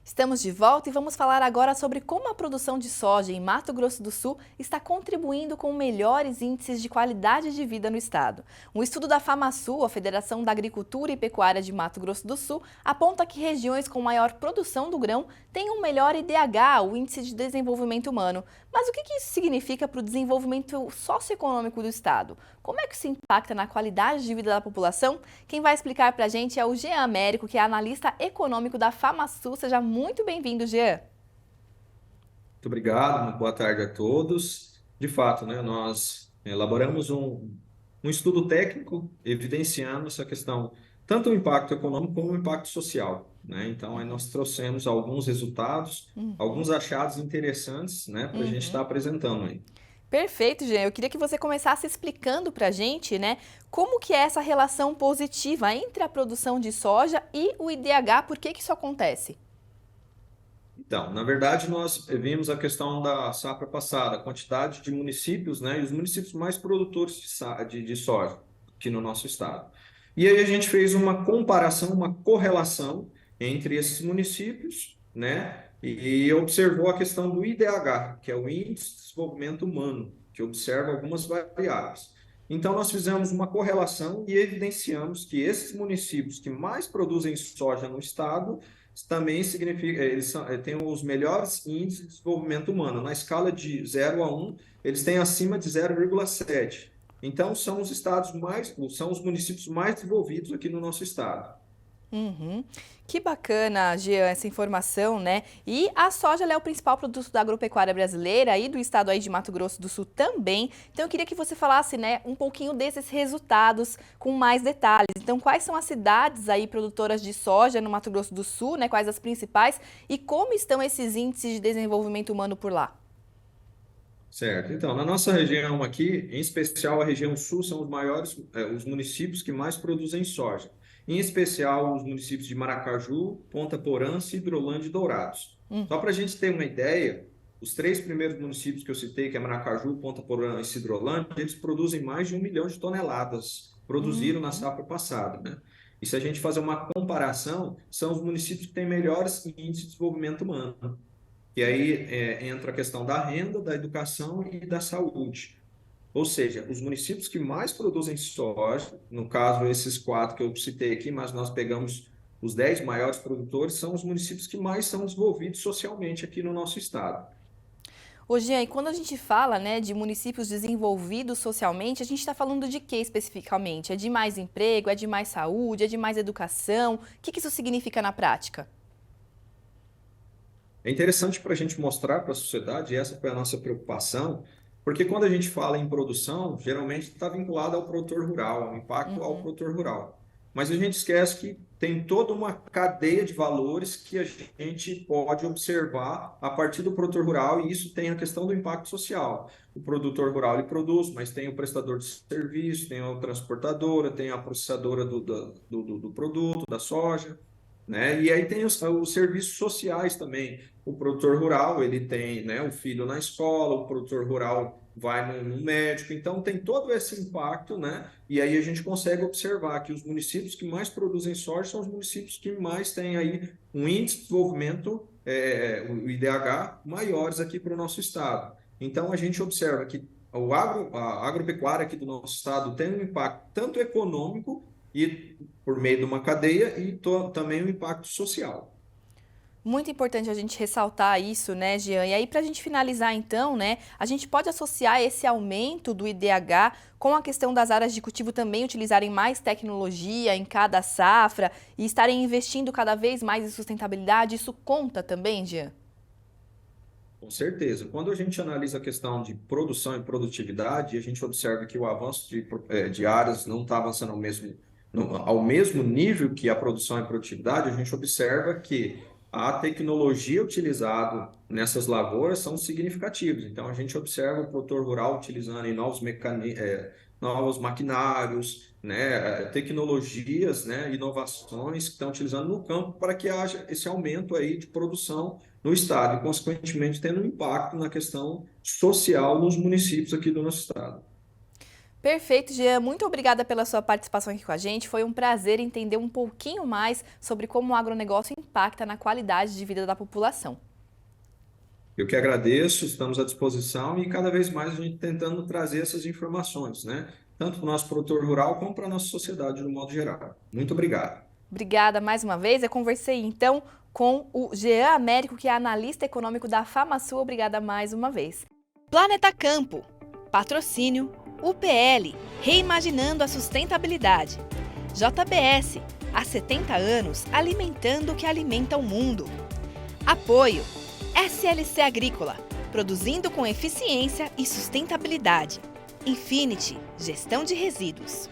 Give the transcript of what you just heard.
Estamos de volta e vamos falar agora sobre como a produção de soja em Mato Grosso do Sul está contribuindo com melhores índices de qualidade de vida no estado. Um estudo da FamaSul, a Federação da Agricultura e Pecuária de Mato Grosso do Sul, aponta que regiões com maior produção do grão têm um melhor IDH, o Índice de Desenvolvimento Humano. Mas o que isso significa para o desenvolvimento socioeconômico do estado? Como é que isso impacta na qualidade de vida da população? Quem vai explicar para a gente é o Jean Américo, que é analista econômico da FamaSul. Seja muito bem-vindo, Jean. Muito obrigado, uma boa tarde a todos. De fato, né, nós elaboramos um estudo técnico evidenciando essa questão, tanto o impacto econômico como o impacto social, né? Então, aí nós trouxemos alguns resultados, Uhum, alguns achados interessantes, né, para a gente estar uhum. apresentando aí. Perfeito, Jean. Eu queria que você começasse explicando para a gente, né, como que é essa relação positiva entre a produção de soja e o IDH, por que isso acontece? Então, na verdade, nós vimos a questão da safra passada, a quantidade de municípios, né, e os municípios mais produtores de soja aqui no nosso estado. E aí a gente fez uma comparação, uma correlação entre esses municípios, né, e observou a questão do IDH, que é o Índice de Desenvolvimento Humano, que observa algumas variáveis. Então, nós fizemos uma correlação e evidenciamos que esses municípios que mais produzem soja no estado também significa, têm os melhores índices de desenvolvimento humano. Na escala de 0 a 1, eles têm acima de 0,7. Então, são os estados mais, são os municípios mais desenvolvidos aqui no nosso estado. Uhum. Que bacana, Jean, essa informação, né? E a soja ela é o principal produto da agropecuária brasileira e do estado aí de Mato Grosso do Sul também. Então eu queria que você falasse, né, um pouquinho desses resultados com mais detalhes. Então, quais são as cidades aí produtoras de soja no Mato Grosso do Sul, né? Quais as principais e como estão esses índices de desenvolvimento humano por lá? Certo. Então, na nossa região aqui, em especial a região sul, são os maiores, os municípios que mais produzem soja. Em especial os municípios de Maracaju, Ponta Porã, Hidrolândia e Dourados. Só para a gente ter uma ideia, os três primeiros municípios que eu citei, que é Maracaju, Ponta Porã e Hidrolândia, eles produzem mais de 1 milhão de toneladas, produziram na Uhum. safra passada, né? E se a gente fazer uma comparação, são os municípios que têm melhores índices de desenvolvimento humano. E aí entra a questão da renda, da educação e da saúde. Ou seja, os municípios que mais produzem soja, no caso esses quatro que eu citei aqui, mas nós pegamos os 10 maiores produtores, são os municípios que mais são desenvolvidos socialmente aqui no nosso estado. Ô, Jean, e quando a gente fala, né, de municípios desenvolvidos socialmente, a gente está falando de quê especificamente? É de mais emprego, é de mais saúde, é de mais educação? O que isso significa na prática? É interessante para a gente mostrar para a sociedade, e essa foi a nossa preocupação, porque quando a gente fala em produção, geralmente está vinculado ao produtor rural, ao impacto ao Uhum. produtor rural. Mas a gente esquece que tem toda uma cadeia de valores que a gente pode observar a partir do produtor rural, e isso tem a questão do impacto social. O produtor rural ele produz, mas tem o prestador de serviço, tem a transportadora, tem a processadora do produto, da soja, né? E aí tem os serviços sociais também. O produtor rural, ele tem, né, o filho na escola, o produtor rural vai no médico, então tem todo esse impacto, né? E aí a gente consegue observar que os municípios que mais produzem soja são os municípios que mais têm aí um índice de desenvolvimento, o IDH, maiores aqui para o nosso estado. Então a gente observa que a agropecuária aqui do nosso estado tem um impacto tanto econômico e por meio de uma cadeia e também o impacto social. Muito importante a gente ressaltar isso, né, Jean? E aí, para a gente finalizar, então, né, a gente pode associar esse aumento do IDH com a questão das áreas de cultivo também utilizarem mais tecnologia em cada safra e estarem investindo cada vez mais em sustentabilidade. Isso conta também, Jean? Com certeza. Quando a gente analisa a questão de produção e produtividade, a gente observa que o avanço de áreas não está avançando ao mesmo nível que a produção e produtividade, a gente observa que a tecnologia utilizada nessas lavouras são significativas. Então, a gente observa o produtor rural utilizando em novos maquinários, né, tecnologias, né, inovações que estão utilizando no campo para que haja esse aumento aí de produção no estado e, consequentemente, tendo um impacto na questão social nos municípios aqui do nosso estado. Perfeito, Jean. Muito obrigada pela sua participação aqui com a gente. Foi um prazer entender um pouquinho mais sobre como o agronegócio impacta na qualidade de vida da população. Eu que agradeço, estamos à disposição e cada vez mais a gente tentando trazer essas informações, né? Tanto para o nosso produtor rural como para a nossa sociedade no modo geral. Muito obrigado. Obrigada mais uma vez. Eu conversei então com o Jean Américo, que é analista econômico da FamaSul. Obrigada mais uma vez. Planeta Campo. Patrocínio UPL, reimaginando a sustentabilidade. JBS, há 70 anos alimentando o que alimenta o mundo. Apoio SLC Agrícola, produzindo com eficiência e sustentabilidade. Infinity, gestão de resíduos.